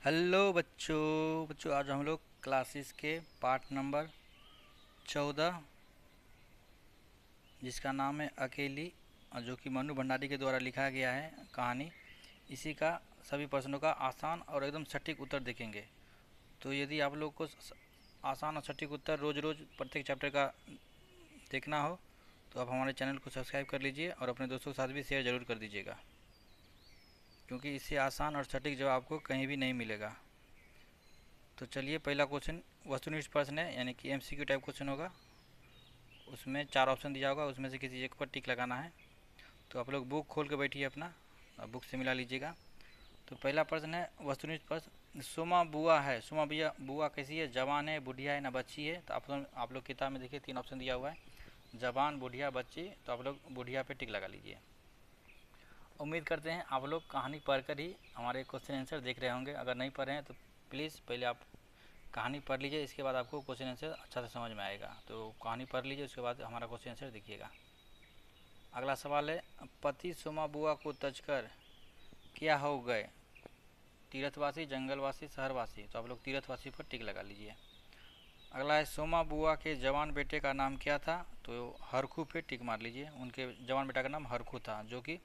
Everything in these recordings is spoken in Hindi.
हेलो बच्चों आज हम लोग क्लासेस के पार्ट नंबर 14 जिसका नाम है अकेली और जो कि मनु भंडारी के द्वारा लिखा गया है कहानी। इसी का सभी प्रश्नों का आसान और एकदम सटीक उत्तर देखेंगे। तो यदि आप लोग को आसान और सटीक उत्तर रोज़ रोज़ प्रत्येक चैप्टर का देखना हो तो आप हमारे चैनल को सब्सक्राइब कर लीजिए और अपने दोस्तों के साथ भी शेयर ज़रूर कर दीजिएगा, क्योंकि इससे आसान और सटीक जवाब आपको कहीं भी नहीं मिलेगा। तो चलिए, पहला क्वेश्चन वस्तुनिष्ठ प्रश्न है, यानी कि एमसीक्यू टाइप क्वेश्चन होगा। उसमें 4 ऑप्शन दिया होगा, उसमें से किसी एक पर टिक लगाना है। तो आप लोग बुक खोल के बैठिए अपना और बुक से मिला लीजिएगा। तो पहला प्रश्न है वस्तुनिष्ठ प्रश्न, सोमा बुआ है। सोमा बुआ बुआ कैसी है? जवान है, बुढ़िया है, ना बच्ची है? तो आप लोग किताब में देखिए 3 ऑप्शन दिया हुआ है, जवान, बुढ़िया, बच्ची। तो आप लोग बुढ़िया पे टिक लगा लीजिए। उम्मीद करते हैं आप लोग कहानी पढ़कर ही हमारे क्वेश्चन आंसर देख रहे होंगे। अगर नहीं पढ़ रहे हैं तो प्लीज़ पहले आप कहानी पढ़ लीजिए, इसके बाद आपको क्वेश्चन आंसर अच्छा से समझ में आएगा। तो कहानी पढ़ लीजिए, उसके बाद हमारा क्वेश्चन आंसर देखिएगा। अगला सवाल है, पति सोमा बुआ को तजकर क्या हो गए? तीर्थवासी, जंगलवासी, शहरवासी? तो आप लोग तीर्थवासी पर टिक लगा लीजिए। अगला है, सोमा बुआ के जवान बेटे का नाम क्या था? तो हरखू पे टिक मार लीजिए। उनके जवान बेटा का नाम हरखू था, जो कि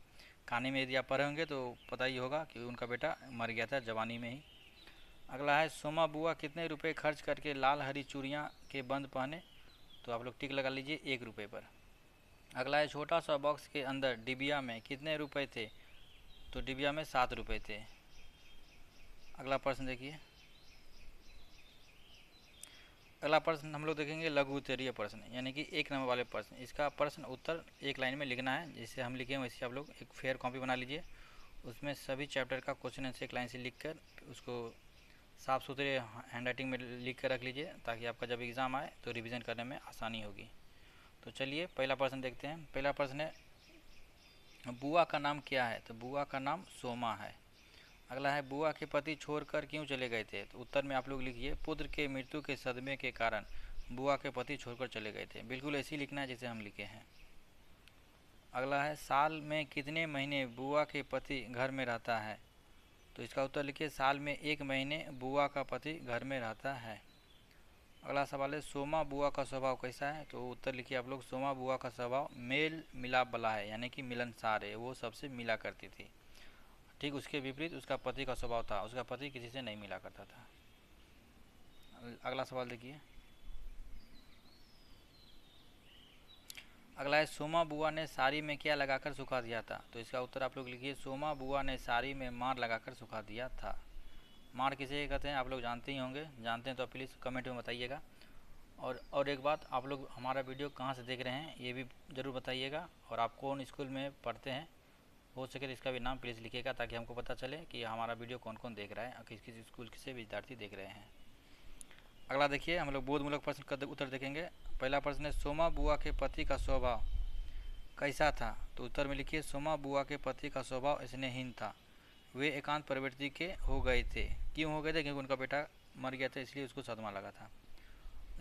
कहानी में यदि आप पढ़े होंगे तो पता ही होगा कि उनका बेटा मर गया था जवानी में ही। अगला है, सोमा बुआ कितने रुपए खर्च करके लाल हरी चूड़ियाँ के बंद पहने? तो आप लोग टिक लगा लीजिए 1 रुपये पर। अगला है, छोटा सा बॉक्स के अंदर डिबिया में कितने रुपए थे? तो डिबिया में 7 रुपये थे। अगला प्रश्न देखिए। अगला प्रश्न हम लोग देखेंगे लघु उत्तरीय प्रश्न, यानी कि 1 नंबर वाले प्रश्न। इसका प्रश्न उत्तर एक लाइन में लिखना है, जैसे हम लिखे वैसे आप लोग एक फेयर कॉपी बना लीजिए। उसमें सभी चैप्टर का क्वेश्चन आंसर एक लाइन से लिख कर उसको साफ़ सुथरे हैंड राइटिंग में लिख कर रख लीजिए, ताकि आपका जब एग्ज़ाम आए तो रिवीजन करने में आसानी होगी। तो चलिए पहला प्रश्न देखते हैं। पहला प्रश्न है, बुआ का नाम क्या है? तो बुआ का नाम सोमा है। अगला है, बुआ के पति छोड़कर क्यों चले गए थे? तो उत्तर में आप लोग लिखिए, पुत्र के मृत्यु के सदमे के कारण बुआ के पति छोड़कर चले गए थे। बिल्कुल ऐसे ही लिखना है जैसे हम लिखे हैं। अगला है, साल में कितने महीने बुआ के पति घर में रहता है? तो इसका उत्तर लिखिए, साल में 1 महीने बुआ का पति घर में रहता है। अगला सवाल है, सोमा बुआ का स्वभाव कैसा है? तो उत्तर लिखिए आप लोग, सोमा बुआ का स्वभाव मेल मिलाप वाला है, यानी कि मिलनसार है, वो सबसे मिला करती थी। ठीक उसके विपरीत उसका पति का स्वभाव था, उसका पति किसी से नहीं मिला करता था। अगला सवाल देखिए। अगला है, सोमा बुआ ने साड़ी में क्या लगाकर सुखा दिया था? तो इसका उत्तर आप लोग लिखिए, सोमा बुआ ने साड़ी में मार लगाकर सुखा दिया था। मार किसे कहते हैं आप लोग जानते ही होंगे, जानते हैं तो प्लीज़ कमेंट में बताइएगा। और एक बात, आप लोग हमारा वीडियो कहाँ से देख रहे हैं ये भी ज़रूर बताइएगा, और आप कौन स्कूल में पढ़ते हैं, हो सके तो इसका भी नाम प्लीज़ लिखिएगा, ताकि हमको पता चले कि हमारा वीडियो कौन कौन देख रहा है और किस किस स्कूल से विद्यार्थी देख रहे हैं। अगला देखिए, हम लोग बोधमूलक प्रश्न का उत्तर देखेंगे। पहला प्रश्न है, सोमा बुआ के पति का स्वभाव कैसा था? तो उत्तर में लिखिए, सोमा बुआ के पति का स्वभाव स्नेहहीन था, वे एकांत प्रवृत्ति के हो गए थे। क्यों हो गए थे? क्योंकि उनका बेटा मर गया था, इसलिए उसको सदमा लगा था।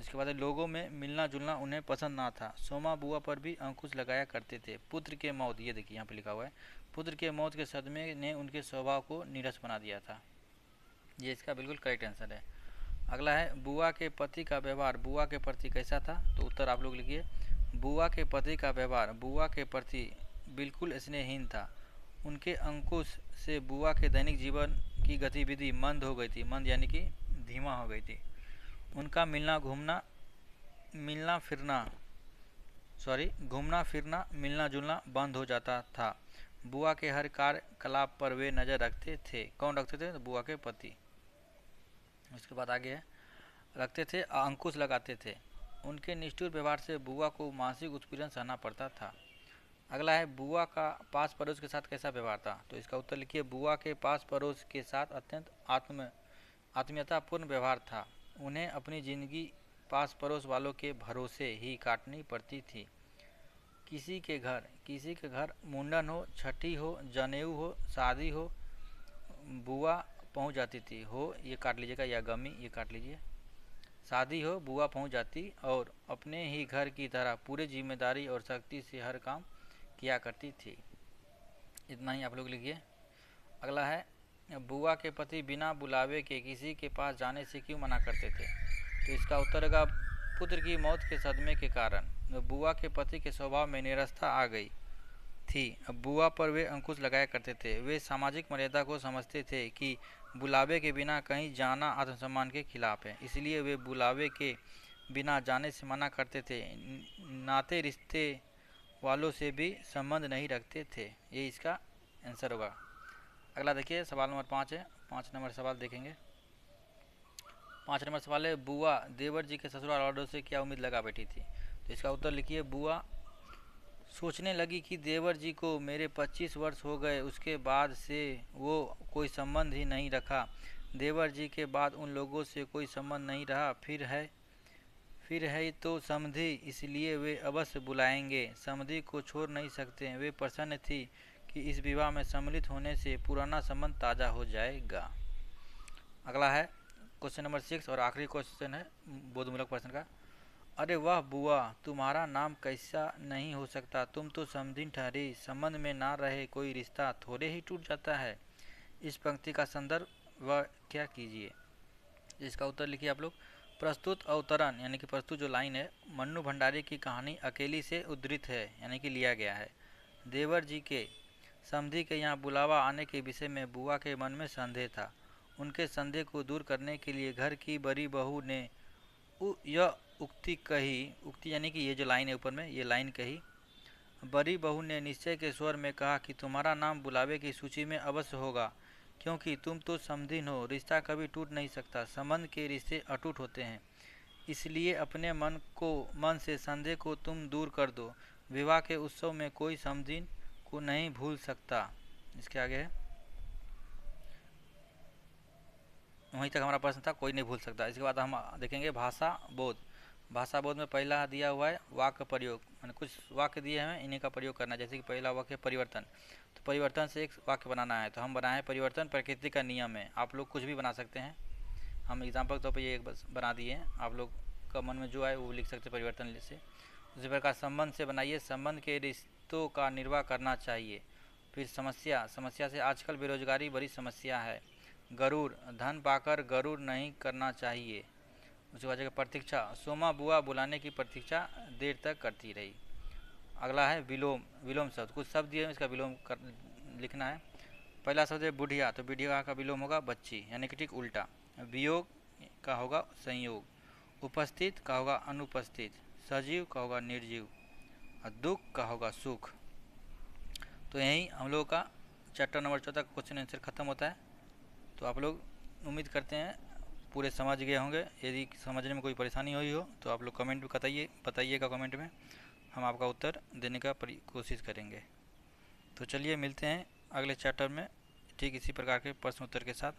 इसके बाद लोगों में मिलना जुलना उन्हें पसंद ना था, सोमा बुआ पर भी अंकुश लगाया करते थे। पुत्र के मौत, ये देखिए यहाँ पे लिखा हुआ है, पुत्र के मौत के सदमे ने उनके स्वभाव को नीरस बना दिया था। ये इसका बिल्कुल करेक्ट आंसर है। अगला है, बुआ के पति का व्यवहार बुआ के प्रति कैसा था? तो उत्तर आप लोग लिखिए, बुआ के पति का व्यवहार बुआ के प्रति बिल्कुल स्नेहहीन था, उनके अंकुश से बुआ के दैनिक जीवन की गतिविधि मंद हो गई थी, मंद यानी कि धीमा हो गई थी। उनका घूमना फिरना मिलना जुलना बंद हो जाता था। बुआ के हर कार्यकलाप पर वे नज़र रखते थे। कौन रखते थे? तो बुआ के पति। उसके बाद आगे है, रखते थे, अंकुश लगाते थे। उनके निष्ठुर व्यवहार से बुआ को मानसिक उत्पीड़न सहना पड़ता था। अगला है, बुआ का पास पड़ोस के साथ कैसा व्यवहार था? तो इसका उत्तर लिखिए, बुआ के पास पड़ोस के साथ अत्यंत आत्मीयतापूर्ण व्यवहार था, उन्हें अपनी ज़िंदगी पास पड़ोस वालों के भरोसे ही काटनी पड़ती थी। किसी के घर मुंडन हो, छठी हो, जनेऊ हो, शादी हो, बुआ पहुंच जाती थी। हो ये काट लीजिएगा, या गमी ये काट लीजिए। शादी हो, बुआ पहुंच जाती और अपने ही घर की तरह पूरी जिम्मेदारी और सख्ती से हर काम किया करती थी। इतना ही आप लोग लिखिए। अगला है, बुआ के पति बिना बुलावे के किसी के पास जाने से क्यों मना करते थे? तो इसका उत्तर होगा पुत्र की मौत के सदमे के कारण। बुआ के पति के स्वभाव में निरस्ता आ गई थी। बुआ पर वे अंकुश लगाया करते थे। वे सामाजिक मर्यादा को समझते थे कि बुलावे के बिना कहीं जाना आत्मसम्मान के खिलाफ है, इसलिए वे बुलावे के बिना जाने से मना करते थे। नाते रिश्ते वालों से भी संबंध नहीं रखते थे। ये इसका आंसर होगा। अगला देखिए सवाल नंबर 5 है। 5 नंबर सवाल देखेंगे। 5 नंबर सवाल है, बुआ देवर जी के ससुराल वालों से क्या उम्मीद लगा बैठी थी? तो इसका उत्तर लिखिए, बुआ सोचने लगी कि देवर जी को मेरे 25 वर्ष हो गए, उसके बाद से वो कोई संबंध ही नहीं रखा। देवर जी के बाद उन लोगों से कोई संबंध नहीं रहा। फिर है तो समधी, इसलिए वे अवश्य बुलाएंगे। समधी को छोड़ नहीं सकते। वे प्रसन्न थी कि इस विवाह में सम्मिलित होने से पुराना संबंध ताज़ा हो जाएगा। अगला है क्वेश्चन नंबर 6 और आखिरी क्वेश्चन है बोधमूलक प्रश्न का। अरे वाह बुआ, तुम्हारा नाम कैसा नहीं हो सकता, तुम तो समधिन ठहरी, संबंध में ना रहे कोई रिश्ता थोड़े ही टूट जाता है। इस पंक्ति का संदर्भ व क्या कीजिए। इसका उत्तर लिखिए आप लोग। प्रस्तुत अवतरण यानी कि प्रस्तुत जो लाइन है, मन्नू भंडारी की कहानी अकेली से उद्धृत है यानी कि लिया गया है। देवर जी के समधी के यहाँ बुलावा आने के विषय में बुआ के मन में संदेह था। उनके संदेह को दूर करने के लिए घर की बड़ी बहू ने यह उक्ति कही। उक्ति यानी कि ये जो लाइन है ऊपर में, ये लाइन कही। बड़ी बहू ने निश्चय के स्वर में कहा कि तुम्हारा नाम बुलावे की सूची में अवश्य होगा, क्योंकि तुम तो समधिन हो। रिश्ता कभी टूट नहीं सकता, संबंध के रिश्ते अटूट होते हैं। इसलिए अपने मन से संदेह को तुम दूर कर दो। विवाह के उत्सव में कोई समधिन को नहीं भूल सकता। इसके आगे है, वहीं तक हमारा प्रश्न था, कोई नहीं भूल सकता। इसके बाद हम देखेंगे भाषा बोध। भाषा बोध में पहला दिया हुआ है वाक्य प्रयोग, मैंने कुछ वाक्य दिए हैं, इन्हीं का प्रयोग करना है। जैसे कि पहला वाक्य परिवर्तन, तो परिवर्तन से एक वाक्य बनाना है। तो हम बनाए परिवर्तन प्रकृति का नियम है। आप लोग कुछ भी बना सकते हैं, हम एग्जाम्पल के तौर पर ये एक बस बना दिए हैं। आप लोग का मन में जो आए वो लिख सकते परिवर्तन से। उसी प्रकार संबंध से बनाइए, संबंध के रिश्तों का निर्वाह करना चाहिए। फिर समस्या, समस्या से आजकल बेरोजगारी बड़ी समस्या है। गरुड़, धन पाकर गरुड़ नहीं करना चाहिए। उसके बाद प्रतीक्षा, सोमा बुआ बुलाने की प्रतीक्षा देर तक करती रही। अगला है विलोम। विलोम शब्द, कुछ शब्द दिए हैं, इसका विलोम लिखना है। पहला शब्द है बुढ़िया, तो बुढ़िया का विलोम होगा बच्ची यानी कि ठीक उल्टा। वियोग का होगा संयोग। उपस्थित का होगा अनुपस्थित। सजीव का होगा निर्जीव। और दुख का होगा सुख। तो यही हम लोगों का चैप्टर नंबर 14 का क्वेश्चन आंसर खत्म होता है। तो आप लोग उम्मीद करते हैं पूरे समझ गए होंगे। यदि समझने में कोई परेशानी हुई हो तो आप लोग कमेंट में बताइएगा कमेंट में, हम आपका उत्तर देने का कोशिश करेंगे। तो चलिए मिलते हैं अगले चैप्टर में ठीक इसी प्रकार के प्रश्न उत्तर के साथ।